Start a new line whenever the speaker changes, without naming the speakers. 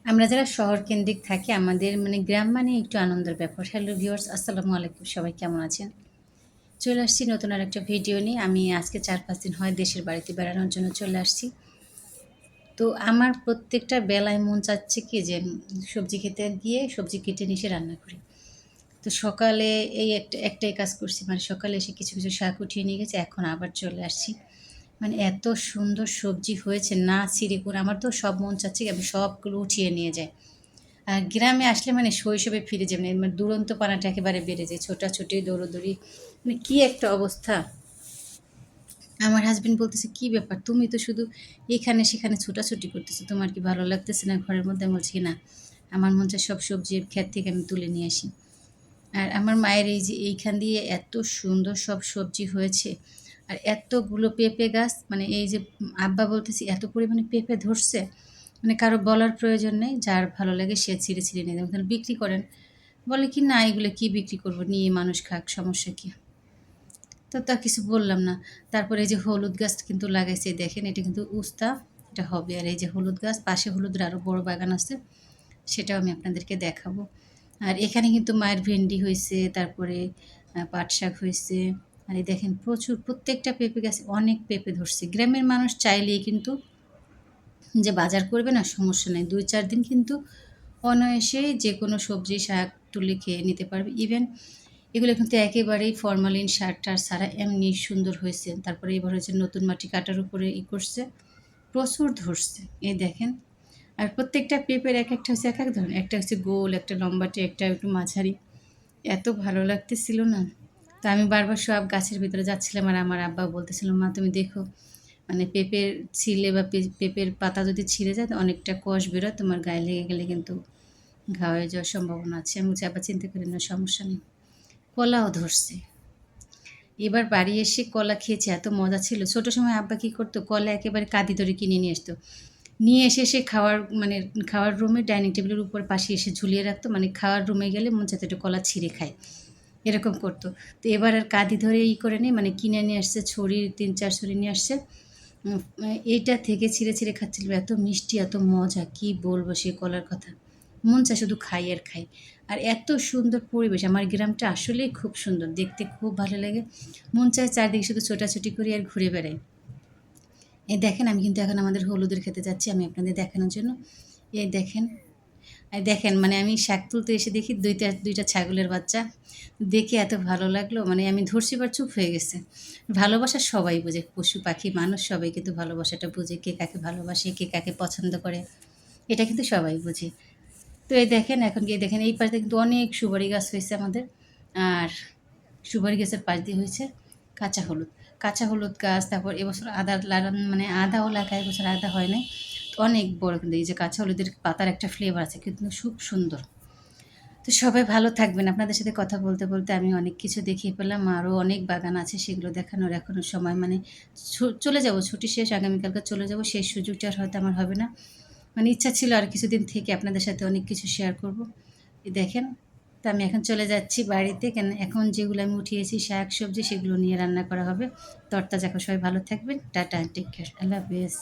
আমরা যারা শহর কেন্দ্রিক থাকি আমাদের গ্রাম মানে একটু আনন্দের ব্যাপার। হ্যালো ভিউয়ার্স, আসসালামু আলাইকুম। সবাই কেমন আছেন? চলে আসছি নতুন আরেকটা ভিডিও নিয়ে। আমি আজকে ৪-৫ দিন হয় দেশের বাড়িতে বেড়ানোর জন্য চলে আসছি। তো আমার প্রত্যেকটা বেলায় মন চাচ্ছে কি যে সবজি খেতে গিয়ে সবজি কেটে নিয়ে এসে রান্না করি। তো সকালে এই একটাই কাজ করছি। সকালে এসে কিছু শাক উঠিয়ে নিয়ে গেছি। এখন আবার চলে আসছি। এত সুন্দর সবজি হয়েছে না ছিঁড়ে করে আমার তো সব মন চাচ্ছে কি আমি সবগুলো উঠিয়ে নিয়ে যাই। আর গ্রামে আসলে শৈশবে ফিরে যাবেন। দুরন্ত পানাটা একেবারে বেড়ে যায়। ছোটাছুটি, দৌড়াদৌড়ি কি একটা অবস্থা! আমার হাসব্যান্ড বলতেছে, "কি ব্যাপার? তুমি তো শুধু এখানে সেখানে ছোটাছুটি করতেছো। তোমার কি ভালো লাগতেছে না ঘরের মধ্যে?" আমি বলছি, "না, আমার মন চায় সব সবজি ক্ষেত থেকে আমি তুলে নিয়ে আসি।" আর আমার মায়ের এই যে এইখান দিয়ে এত সুন্দর সব সবজি হয়েছে। আর এতগুলো পেঁপে গাছ এই যে আব্বা বলতেছি এত পরিমাণে পেঁপে ধরছে, কারো বলার প্রয়োজন নেই। যার ভালো লাগে সে ছিঁড়ে নিয়ে যাবে। তাহলে বিক্রি করেন। বলে কি, "না, এগুলো কি বিক্রি করব? নিয়ে মানুষ খাক, সমস্যা কি?" তো তা কিছু বললাম না। তারপরে এই যে হলুদ গাছ কিন্তু লাগাইছে দেখেন, এটা কিন্তু উস্তা, এটা হবে। আর এই যে হলুদ গাছ, পাশে হলুদের আরও বড় বাগান আছে, সেটাও আমি আপনাদেরকে দেখাবো। আর এখানে কিন্তু মায়ের ভেন্ডি হইছে, তারপরে পাট শাক হইছে। আর এই দেখেন প্রচুর প্রত্যেকটা পেঁপে গাছে অনেক পেঁপে ধরছে। গ্রামের মানুষ চাইলেই কিন্তু যে বাজার করবে না সমস্যা নাই। ২-৪ দিন কিন্তু অনায়াসে যেকোনো সবজি শাক তুলে খেয়ে নিতে পারবে। ইভেন এগুলো কিন্তু একেবারেই ফরমালিন সার-টার ছাড়া এমনি সুন্দর হয়েছে। তারপরে এবার হচ্ছে নতুন মাটি কাটার উপরে করছে, প্রচুর ধরছে। এই দেখেন। আর প্রত্যেকটা পেঁপের একেকটা হচ্ছে একেক ধরনের। একটা হচ্ছে গোল, একটা লম্বাটে, একটা একটু মাঝারি। এত ভালো লাগতেছিল না? তো আমি বারবার সব গাছের ভিতরে যাচ্ছিলাম আর আমার আব্বা বলতেছিল, "মা তুমি দেখো, পেঁপের ছিলে বা পেঁপের পাতা যদি ছিঁড়ে যায় তো অনেকটা কষ বেরোয়, তোমার গায়ে লেগে গেলে কিন্তু ঘা হয়ে যাওয়ার সম্ভাবনা আছে।" আমি বলছি, "আব্বা চিন্তা করেন না, সমস্যা নেই।" কলাও ধরছে। এবার বাড়ি এসে কলা খেয়েছি, এত মজা ছিল। ছোট সময় আব্বা কি করতো, কলা একেবারে কাঁদি ধরে কিনে নিয়ে আসতো। নিয়ে এসে সে খাওয়ার রুমে ডাইনিং টেবিলের উপর পাশে এসে ঝুলিয়ে রাখতো। খাওয়ার রুমে গেলে মন চাইতো একটু কলা ছিঁড়ে খায়। এরকম করতো। তো এবার আর কাঁদি ধরে করে নেই, কিনে নিয়ে আসছে ছড়ি, ৩-৪ ছড়ি নিয়ে আসছে। উম এইটা থেকে ছিঁড়ে খাচ্ছিল। এত মিষ্টি, এত মজা, কি বলবো সে কলার কথা। মন চায় শুধু খাই আর খাই। আর এত সুন্দর পরিবেশ। আমার গ্রামটা আসলেই খুব সুন্দর। দেখতে খুব ভালো লাগে। মন চায় চারদিকে শুধু ছোটাছুটি করি আর ঘুরে বেড়াই। এই দেখেন আমি কিন্তু এখন আমাদের হলুদের খেতে যাচ্ছি আমি আপনাদের দেখানোর জন্য। এই দেখেন, দেখেন আমি শাক তুলতে এসে দেখি ২টা ছাগলের বাচ্চা। দেখে এত ভালো লাগলো। আমি ধরছি এবার চুপ হয়ে গেছে। ভালোবাসা সবাই বোঝে। পশু, পাখি, মানুষ সবাই কিন্তু ভালোবাসাটা বোঝে। কে কাকে ভালোবাসে, কে কাকে পছন্দ করে। এটা কিন্তু সবাই বোঝে। তো এই দেখেন, এখন গিয়ে দেখেন এই পাশে কিন্তু অনেক সুপারি গাছ হয়েছে আমাদের। আর সুপারি গাছের পাশ দিয়ে হয়েছে কাঁচা হলুদ। কাঁচা হলুদ গাছ, তারপর এবছর আদা লাগানো আদাও লাগায়, এবছর আদা হয় নাই। তো অনেক বড় কিন্তু এই যে কাঁচা হলুদের পাতার একটা ফ্লেভার আছে কিন্তু খুব সুন্দর। তো সবাই ভালো থাকবেন। আপনাদের সাথে কথা বলতে আমি অনেক কিছু দেখিয়ে ফেললাম। আরও অনেক বাগান আছে সেগুলো দেখানোর এখনো সময় চলে যাব, ছুটি শেষ, আগামীকালকে চলে যাব। সেই সুযোগটা আর হয়তো আমার হবে না। ইচ্ছা ছিল আর কিছুদিন থেকে আপনাদের সাথে অনেক কিছু শেয়ার করব। এই দেখেন, তো আমি এখন চলে যাচ্ছি বাড়িতে। কেন এখন যেগুলো আমি উঠিয়েছি শাক সবজি সেগুলো নিয়ে রান্না করা হবে। তরতাজা। সবাই ভালো থাকবেন। Tata, take care. আল্লাহ হাফেজ।